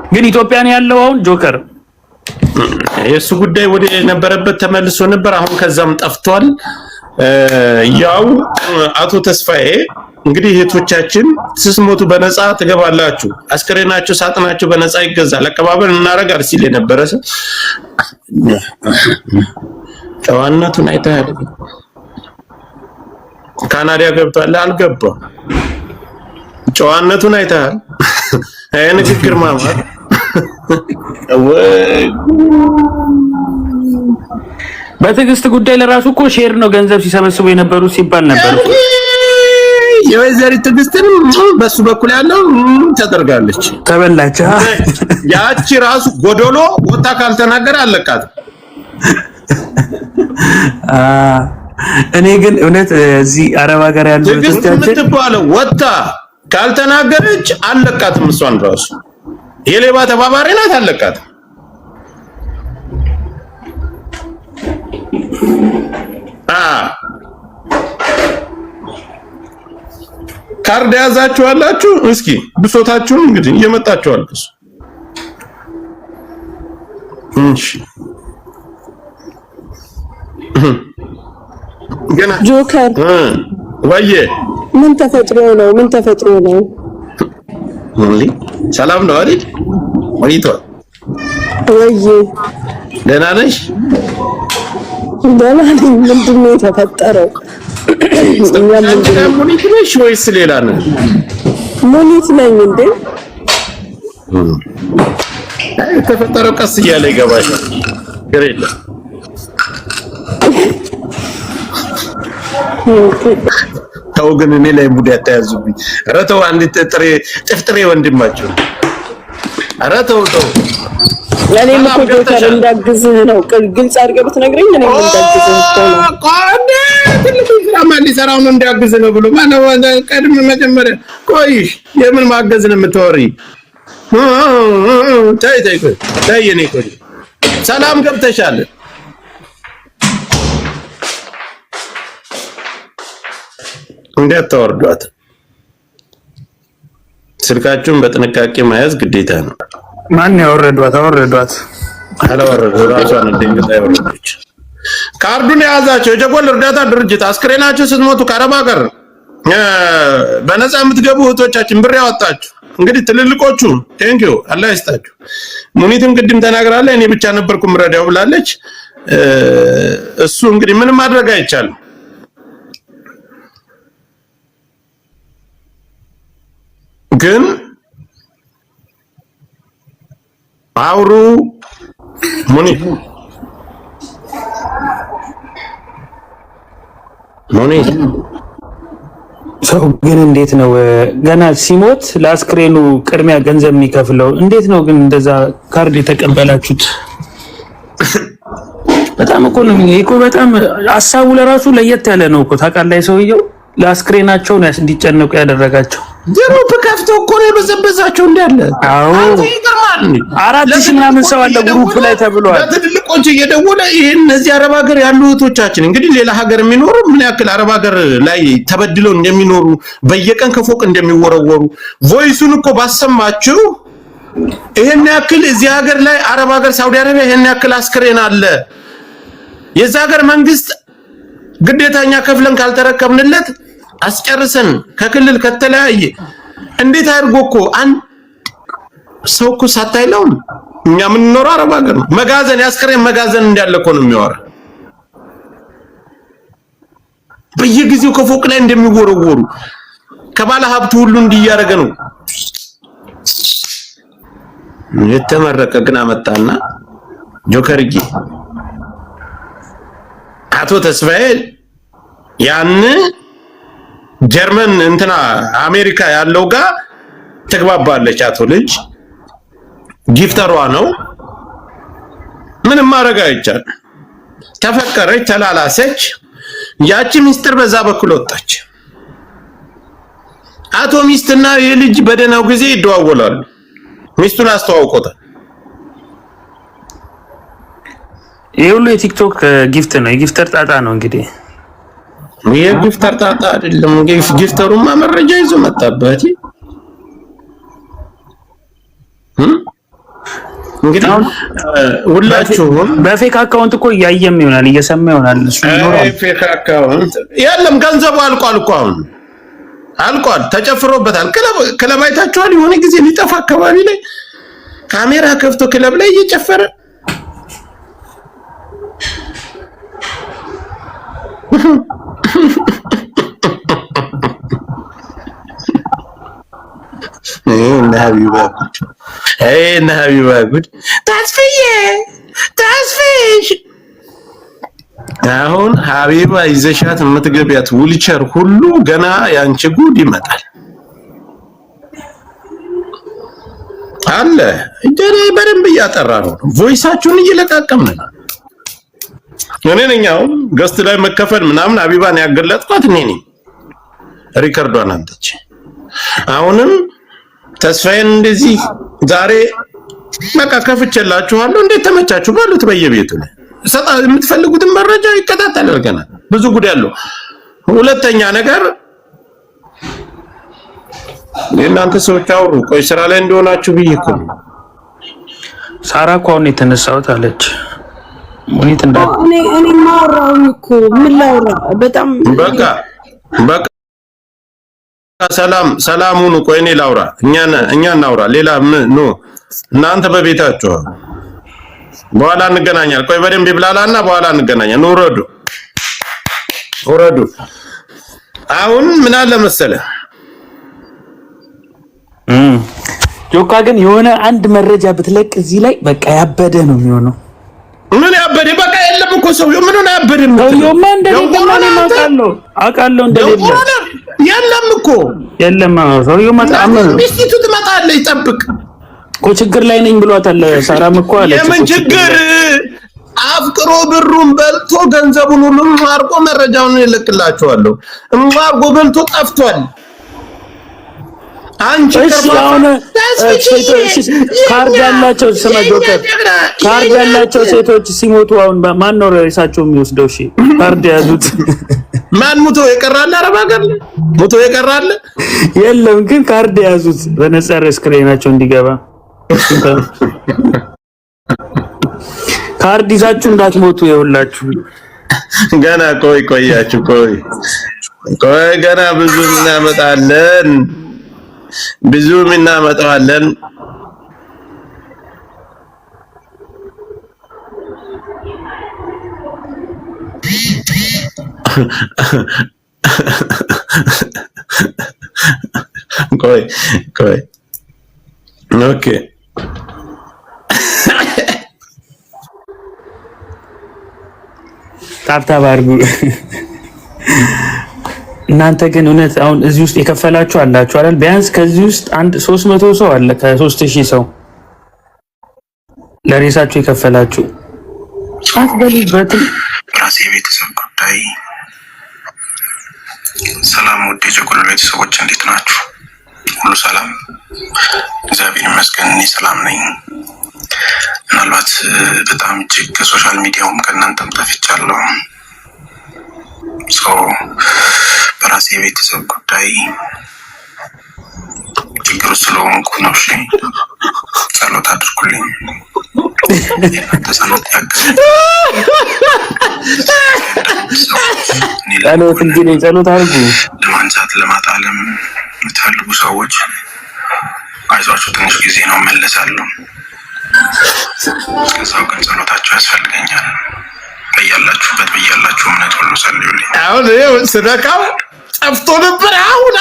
ግን ኢትዮጵያ ነው ያለው አሁን ጆከር የሱ ጉዳይ ወደ ነበረበት ተመልሶ ነበር። አሁን ከዛም ጠፍቷል። ያው አቶ ተስፋዬ እንግዲህ እህቶቻችን ስስሞቱ በነፃ ትገባላችሁ፣ አስከሬናችሁ ሳጥናችሁ በነፃ ይገዛል፣ አቀባበል እናረጋል ሲል የነበረ ሰው ጨዋነቱን አይተሃል። ካናዳ ገብቷል አልገባም? ጨዋነቱን አይተሃል? አይ ንግግር ማማር በትዕግስት ጉዳይ ለራሱ እኮ ሼር ነው ገንዘብ ሲሰበስቡ የነበሩ ሲባል ነበር። የወይዘሪት ትዕግስትን በሱ በኩል ያለው ተደርጋለች ተበላች። ያቺ ራሱ ጎዶሎ ወጣ ካልተናገረ አለቃት። እኔ ግን እውነት እዚህ አረብ ሀገር ያለው ትዕግስት የምትባለው ወጣ ካልተናገረች አለቃትም። እሷን ራሱ የሌባ ተባባሪ ናት፣ አለቃት። ካርድ ያዛችሁ አላችሁ። እስኪ ብሶታችሁን እንግዲህ እየመጣችሁ አልቅሱ። እሺ ገና ጆከር ወዬ ምን ተፈጥሮ ነው? ምን ተፈጥሮ ነው? ሰላም ነው አይደል? ወይቶ ወዬ ደህና ነሽ? ደህና ነኝ። ምንድን ነው የተፈጠረው? ሙኒት ነሽ ወይስ ሌላ ነው? ሙኒት ነኝ እንዴ? የተፈጠረው ቀስ እያለ ይገባሻል። ግሬለ ተው ግን እኔ ላይ ሙድ ያታያዙብኝ። ኧረ ተው አንድ ጥፍጥሬ ወንድማችሁ። ኧረ ተው እኔም እኮ ጆከር እንዳግዝህ ነው። ግልጽ አድርገህ ብትነግረኝ እኔም እንዳግዝህ ነው። ቆንጆ ትልቅ ድራማ ሊሰራው ነው እንዳግዝህ ነው ብሎ ማነው ቀድም መጀመሪያ ቆይሽ የምን ማገዝ ነው የምትወሪ? ተይ የኔ ቆይ ሰላም ገብተሻል። እንዳታወርዷት። ስልካችሁን በጥንቃቄ መያዝ ግዴታ ነው። ማን ያወረዷት? አላወረዱ ራሷን እንደምታ ያወረደች። ካርዱን የያዛቸው የጀጎል እርዳታ ድርጅት አስክሬናችሁ ስትሞቱ ከአረብ ሀገር በነፃ የምትገቡ እህቶቻችን ብር ያወጣችሁ እንግዲህ ትልልቆቹ ቴንኪው አላህ ይስጣችሁ። ሙኒትም ቅድም ተናግራለች። እኔ ብቻ ነበርኩ ምረዳው ብላለች። እሱ እንግዲህ ምንም ማድረግ አይቻልም። ግን አውሩ ሙኒት ሰው ግን እንዴት ነው ገና ሲሞት ለአስክሬኑ ቅድሚያ ገንዘብ የሚከፍለው? እንዴት ነው ግን እንደዛ ካርድ የተቀበላችሁት? በጣም እኮ ነው እኮ በጣም ሀሳቡ ለራሱ ለየት ያለ ነው እኮ ታውቃለህ። ሰውየው ለአስክሬናቸው ነው እንዲጨነቁ ያደረጋቸው። ግሩፕ ከፍቶ እኮ ነው የበዘበዛቸው እንዳለ። አዎ 4000 ምናምን ሰው አለ ግሩፕ ላይ ተብሏል። ለትልቆች እየደወለ ይሄን እነዚህ አረብ ሀገር ያሉ እህቶቻችን እንግዲህ ሌላ ሀገር የሚኖሩ ምን ያክል አረብ ሀገር ላይ ተበድለው እንደሚኖሩ በየቀን ከፎቅ እንደሚወረወሩ ቮይሱን እኮ ባሰማችሁ ይሄን ያክል እዚህ ሀገር ላይ አረብ ሀገር ሳውዲ አረቢያ ይሄን ያክል አስክሬን አለ። የዛ ሀገር መንግስት ግዴታኛ ከፍለን ካልተረከብንለት አስጨርሰን ከክልል ከተለያየ እንዴት አድርጎ እኮ አንድ ሰው እኮ ሳታይለው እኛ የምንኖረው አረብ ሀገር ነው። መጋዘን ያስከረን መጋዘን እንዳለ እኮ ነው የሚወራ። በየጊዜው ከፎቅ ላይ እንደሚወረወሩ ከባለ ሀብቱ ሁሉ እንዲያረገ ነው። የተመረቀ ግን አመጣና ጆከርዬ አቶ ተስፋዬ ያን ጀርመን እንትና አሜሪካ ያለው ጋር ተግባባለች። አቶ ልጅ ጊፍተሯ ነው። ምንም ማድረግ አይቻልም። ተፈቀረች፣ ተላላሰች። ያቺ ሚስጥር በዛ በኩል ወጣች። አቶ ሚስትና የልጅ በደናው ጊዜ ይደዋወላሉ። ሚስቱን አስተዋውቆታል። ይሄ ሁሉ የቲክቶክ ጊፍት ነው፣ የጊፍተር ጣጣ ነው። እንግዲህ የጊፍተር ጣጣ አይደለም። ጊፍተሩማ መረጃ ይዞ መጣበት። እንግዲህ ሁላችሁም በፌክ አካውንት እኮ እያየም ይሆናል እየሰማ ይሆናል እሱ ይኖራል። ፌክ አካውንት የለም ገንዘቡ አልቋል እኮ አሁን አልቋል፣ ተጨፍሮበታል። ክለብ አይታችኋል? የሆነ ጊዜ ሊጠፋ አካባቢ ላይ ካሜራ ከፍቶ ክለብ ላይ እየጨፈረ ሀቢባ ጉድ ታስፍሽ አሁን ሀቢባ ይዘሻት የምትገቢያት ዊልቸር ሁሉ ገና ያንቺ ጉድ ይመጣል አለ። እጀኔ በደንብ እያጠራ ነው። ቮይሳችሁን እየለቃቀምን ነው። እኔ ነኝ አሁን ገስት ላይ መከፈል ምናምን ሀቢባን ያገለጥኳት እኔ ነኝ። ሪከርዷን አንተች አሁንም ተስፋዬን እንደዚህ ዛሬ በቃ ከፍቼላችኋለሁ። እንዴት ተመቻችሁ ባሉት በየቤቱ ላይ የምትፈልጉትን መረጃ ይከታተላል። ገና ብዙ ጉድ ያለው። ሁለተኛ ነገር የእናንተ ሰዎች አውሩ። ቆይ ስራ ላይ እንደሆናችሁ ብዬ እኮ ነው። ሳራ እኮ አሁን የተነሳሁት አለች። ሙኒት እንዳለ እኔ ማውራው እኮ ምን ላውራ? በጣም በቃ ሰላሙን ቆይ እኔ ላውራ። እኛ እናውራ። ሌላ ኖ እናንተ በቤታችሁ በኋላ እንገናኛለን። ቆይ በደንብ ይብላላና በኋላ እንገናኛለን። ወረዱ። አሁን ምን አለ መሰለህ ጆካ ግን የሆነ አንድ መረጃ ብትለቅ እዚህ ላይ በቃ ያበደ ነው የሚሆነው። ምን ያበደ? በቃ የለም እኮ ሰውዬው ምን ሆነ ያበደ? ሰውዬውማ እንደሌለ አውቃለሁ እንደሌለ የለም እኮ የለም። ሰውዬው ሚስቱ ትመጣለች፣ ይጠብቅ እኮ ችግር ላይ ነኝ ብሏታል። ሳራም እኮ አለች የምን ችግር? አፍቅሮ ብሩን በልቶ ገንዘቡን ሁሉ አርቆ መረጃውን ይልክላችኋለሁ። አርጎ በልቶ ጠፍቷል። አንቺ ካርድ ያላቸው ጆከር ካርድ ያላቸው ሴቶች ሲሞቱ አሁን ማን ነው ሬሳቸው የሚወስደው? እሺ ካርድ ያዙት። ማን ሙቶ የቀራለ? አረብ ሀገር ሙቶ የቀራለ የለም፣ ግን ካርድ ያዙት በነፃ ስክሪናቸው እንዲገባ። ካርድ ይዛችሁ እንዳትሞቱ ይኸውላችሁ። ገና ቆያችሁ ቆይ ገና ብዙ እናመጣለን። እናመጣዋለን። ቆይ ኦኬ ታብታብ አድርጉ። እናንተ ግን እውነት አሁን እዚህ ውስጥ የከፈላችሁ አላችሁ አይደል? ቢያንስ ከዚህ ውስጥ 300 ሰው አለ፣ ከ3000 ሰው ለሬሳችሁ የከፈላችሁ አትበሉበትም። ራሴ ቤተሰብ ጉዳይ። ሰላም ውድ የጀጎል ቤተሰቦች እንዴት ናችሁ? ሁሉ ሰላም? እግዚአብሔር ይመስገን እኔ ሰላም ነኝ። ምናልባት በጣም እጅግ ከሶሻል ሚዲያውም ከእናንተም ጠፍቻለሁ። በራሴ የቤተሰብ ጉዳይ ችግር ስለሆንኩ ነው። እሺ ጸሎት አድርጉልኝ። ጸሎት ጸሎት አድርጉ። ለማንሳት ለማጣለም የምትፈልጉ ሰዎች አይዟችሁ፣ ትንሽ ጊዜ ነው እመለሳለሁ። እስከዛው ግን ጸሎታችሁ ያስፈልገኛል። በያላችሁበት በያላችሁ እምነት ሁሉ ጸልዩልኝ። አሁን ይኸው ስነካው ጠፍቶ ነበር። አሁን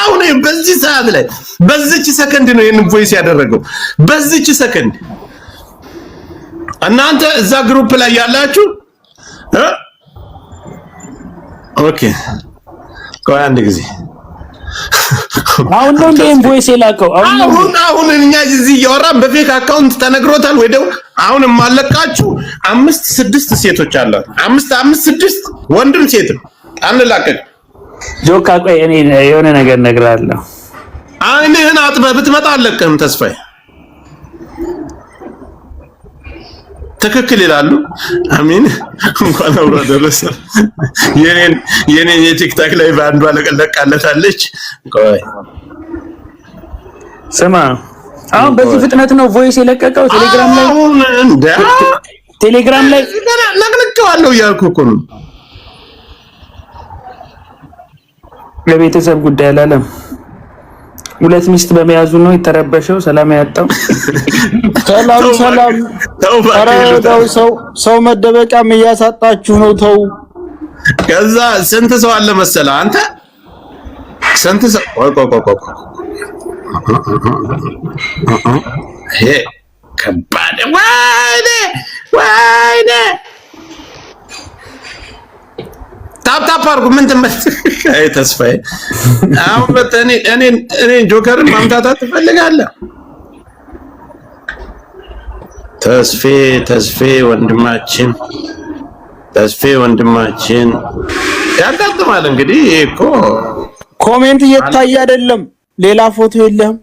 በዚህ ሰዓት ላይ በዚች ሰከንድ ነው ይሄን ቮይስ ያደረገው። በዚች ሰከንድ እናንተ እዛ ግሩፕ ላይ ያላችሁ ኦኬ፣ ቆይ አንድ ጊዜ አሁን ነው እንዴም ቮይስ የላከው። አሁን እኛ እዚህ እያወራን በፌክ አካውንት ተነግሮታል ወይ ደው አሁን ማለቃችሁ 5-6 ሴቶች አሏት። 5-6 ወንድም ሴትም አንላቀቅ። ጆካ ቆይ እኔ የሆነ ነገር ነግራለሁ። አይንህን አጥበህ ብትመጣ አለቅህም። ተስፋዬ ትክክል ይላሉ። አሚን። እንኳን አውራ ደረሰ። የኔን የቲክታክ ላይ በአንዷ ለቀለቃለታለች። ቆይ ስማ አሁን በዚህ ፍጥነት ነው ቮይስ የለቀቀው ቴሌግራም ላይ ነቅንቄዋለሁ እያልኩ እኮ ነው። ለቤተሰብ ጉዳይ አላለም። 2 ሚስት በመያዙ ነው የተረበሸው፣ ሰላም ያጣው። ሰላም አረጋው ሰው መደበቂያም እያሳጣችሁ ነው። ተው። ከዛ ስንት ሰው አለ መሰለህ አንተ? ስንት ሰው ይሄ ከባድ ወይኔ ታፕ አድርጉ። ምን ትመት አይ ተስፋዬ፣ አሁን እኔ ጆከርን ማምታታት ትፈልጋለህ? ተስፌ ወንድማችን ያጋጥማል። እንግዲህ እኮ ኮሜንት እየታየ አይደለም፣ ሌላ ፎቶ የለም።